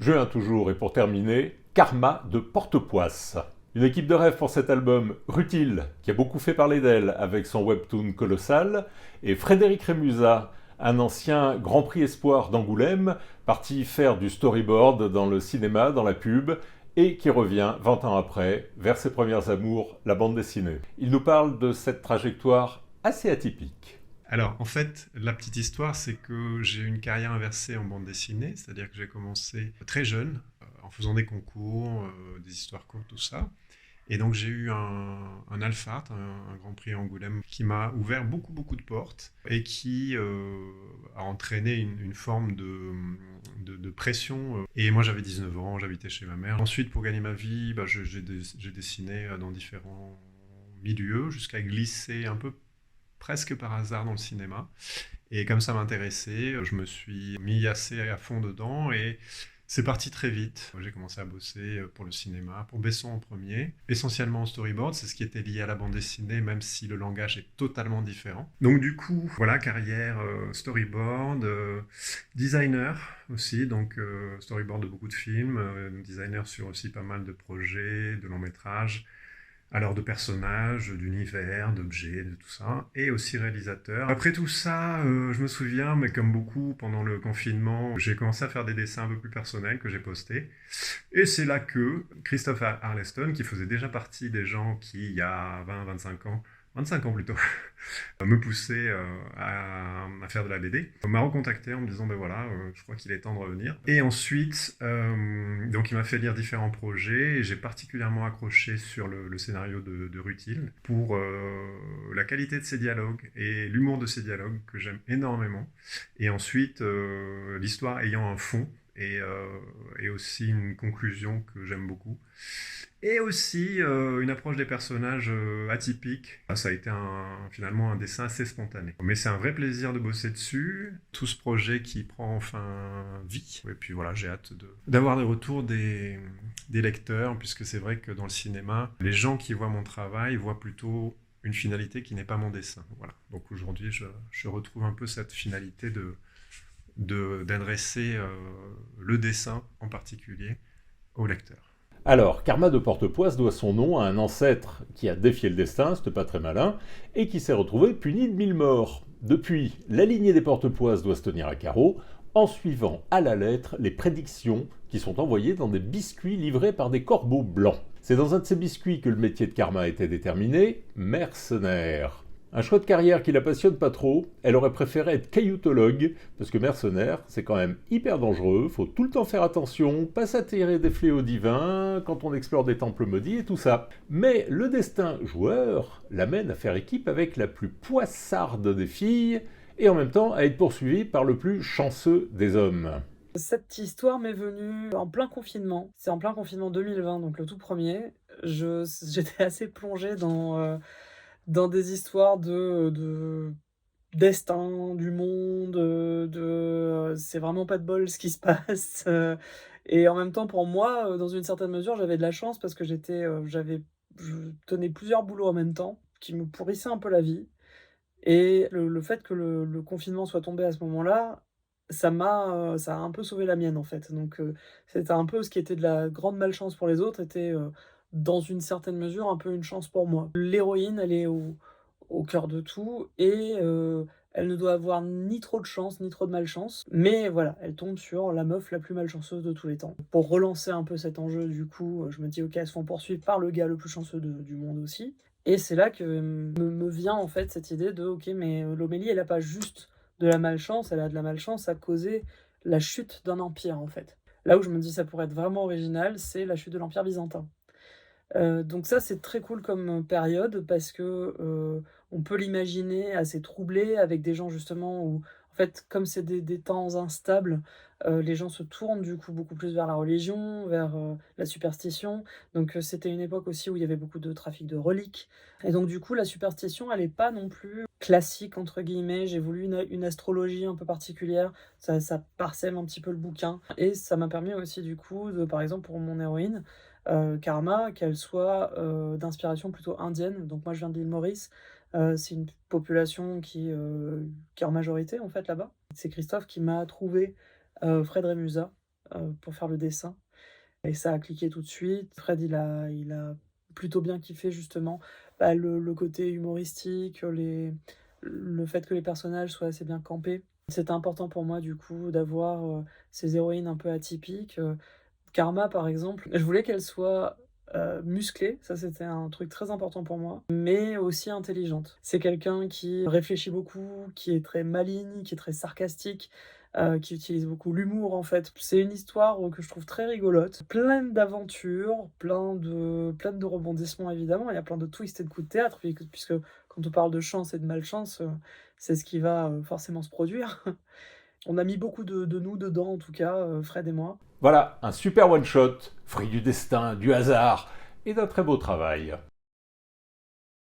Juin toujours, et pour terminer, Karma de Portepoisse. Une équipe de rêve pour cet album, Rutile, qui a beaucoup fait parler d'elle avec son webtoon colossal, et Frédéric Rémusat, un ancien Grand Prix Espoir d'Angoulême, parti faire du storyboard dans le cinéma, dans la pub, et qui revient 20 ans après vers ses premières amours, la bande dessinée. Il nous parle de cette trajectoire assez atypique. Alors, en fait, la petite histoire, c'est que j'ai eu une carrière inversée en bande dessinée, c'est-à-dire que j'ai commencé très jeune, en faisant des concours, des histoires courtes, tout ça. Et donc, j'ai eu un Alphard, un Grand Prix Angoulême, qui m'a ouvert beaucoup de portes et qui a entraîné une forme de pression. Et moi, j'avais 19 ans, j'habitais chez ma mère. Ensuite, pour gagner ma vie, j'ai dessiné dans différents milieux jusqu'à glisser un peu presque par hasard dans le cinéma. Et comme ça m'intéressait, je me suis mis assez à fond dedans et c'est parti très vite. J'ai commencé à bosser pour le cinéma, pour Besson en premier, essentiellement en storyboard, c'est ce qui était lié à la bande dessinée, même si le langage est totalement différent. Donc du coup, voilà, carrière storyboard, designer aussi, donc storyboard de beaucoup de films, designer sur aussi pas mal de projets, de longs métrages, alors de personnages, d'univers, d'objets, de tout ça, et aussi réalisateur. Après tout ça, je me souviens, mais comme beaucoup, pendant le confinement, j'ai commencé à faire des dessins un peu plus personnels que j'ai postés. Et c'est là que Christophe Arleston, qui faisait déjà partie des gens qui, il y a 25 ans plutôt, me poussait à faire de la BD, m'a recontacté en me disant, ben voilà, je crois qu'il est temps de revenir. Et ensuite, donc il m'a fait lire différents projets, et j'ai particulièrement accroché sur le scénario de Rutile, pour la qualité de ses dialogues et l'humour de ses dialogues, que j'aime énormément. Et ensuite, l'histoire ayant un fond, et aussi une conclusion que j'aime beaucoup. Et aussi une approche des personnages atypique. Ça a été finalement un dessin assez spontané. Mais c'est un vrai plaisir de bosser dessus. Tout ce projet qui prend enfin vie. Et puis voilà, j'ai hâte d'avoir des retours des lecteurs, puisque c'est vrai que dans le cinéma, les gens qui voient mon travail voient plutôt une finalité qui n'est pas mon dessin. Voilà. Donc aujourd'hui, je retrouve un peu cette finalité d'adresser le dessin en particulier au lecteur. Alors, Karma de Portepoisse doit son nom à un ancêtre qui a défié le destin, c'était pas très malin, et qui s'est retrouvé puni de 1000 morts. Depuis, la lignée des Portepoisse doit se tenir à carreau, en suivant à la lettre les prédictions qui sont envoyées dans des biscuits livrés par des corbeaux blancs. C'est dans un de ces biscuits que le métier de Karma était déterminé, mercenaire. Un choix de carrière qui la passionne pas trop, elle aurait préféré être cailloutologue, parce que mercenaire, c'est quand même hyper dangereux, faut tout le temps faire attention, pas s'attirer des fléaux divins quand on explore des temples maudits et tout ça. Mais le destin joueur l'amène à faire équipe avec la plus poissarde des filles, et en même temps à être poursuivi par le plus chanceux des hommes. Cette histoire m'est venue en plein confinement. C'est en plein confinement 2020, donc le tout premier. J'étais assez plongée dans des histoires de destin, du monde, c'est vraiment pas de bol ce qui se passe, et en même temps pour moi, dans une certaine mesure, j'avais de la chance parce que je tenais plusieurs boulots en même temps qui me pourrissaient un peu la vie, et le fait que le confinement soit tombé à ce moment-là, ça a un peu sauvé la mienne, en fait. Donc c'était un peu ce qui était de la grande malchance pour les autres était, dans une certaine mesure, un peu une chance pour moi. L'héroïne, elle est au cœur de tout, et elle ne doit avoir ni trop de chance, ni trop de malchance. Mais voilà, elle tombe sur la meuf la plus malchanceuse de tous les temps. Pour relancer un peu cet enjeu, du coup, je me dis: «OK, elles se font poursuivre par le gars le plus chanceux du monde aussi». Et c'est là que me vient, en fait, cette idée de: «OK, mais Lomélie, elle a pas juste de la malchance, elle a de la malchance à causer la chute d'un empire, en fait». Là où je me dis: «Ça pourrait être vraiment original», c'est la chute de l'Empire byzantin. Donc ça, c'est très cool comme, période parce que, on peut l'imaginer assez troublé avec des gens justement où, en fait, comme c'est des temps instables, les gens se tournent du coup beaucoup plus vers la religion, vers, la superstition. Donc, c'était une époque aussi où il y avait beaucoup de trafic de reliques, et donc du coup, la superstition, elle est pas non plus «classique» entre guillemets. J'ai voulu une astrologie un peu particulière, ça parsème un petit peu le bouquin, et ça m'a permis aussi du coup de, par exemple, pour mon héroïne, Karma, qu'elle soit, d'inspiration plutôt indienne. Donc moi, je viens de l'île Maurice, c'est une population qui est en majorité, en fait, là-bas. C'est Christophe qui m'a trouvé, Fred Rémusat, pour faire le dessin et ça a cliqué tout de suite. Fred, il a plutôt bien kiffé justement, le côté humoristique, le fait que les personnages soient assez bien campés. C'était important pour moi du coup d'avoir, ces héroïnes un peu atypiques, Karma par exemple, je voulais qu'elle soit, musclée, ça c'était un truc très important pour moi, mais aussi intelligente. C'est quelqu'un qui réfléchit beaucoup, qui est très maligne, qui est très sarcastique, qui utilise beaucoup l'humour en fait. C'est une histoire, que je trouve très rigolote, pleine d'aventures, pleine de rebondissements évidemment. Il y a plein de twists et de coups de théâtre puisque quand on parle de chance et de malchance, c'est ce qui va, forcément se produire. On a mis beaucoup de nous dedans en tout cas, Fred et moi. Voilà, un super one-shot, fruit du destin, du hasard et d'un très beau travail.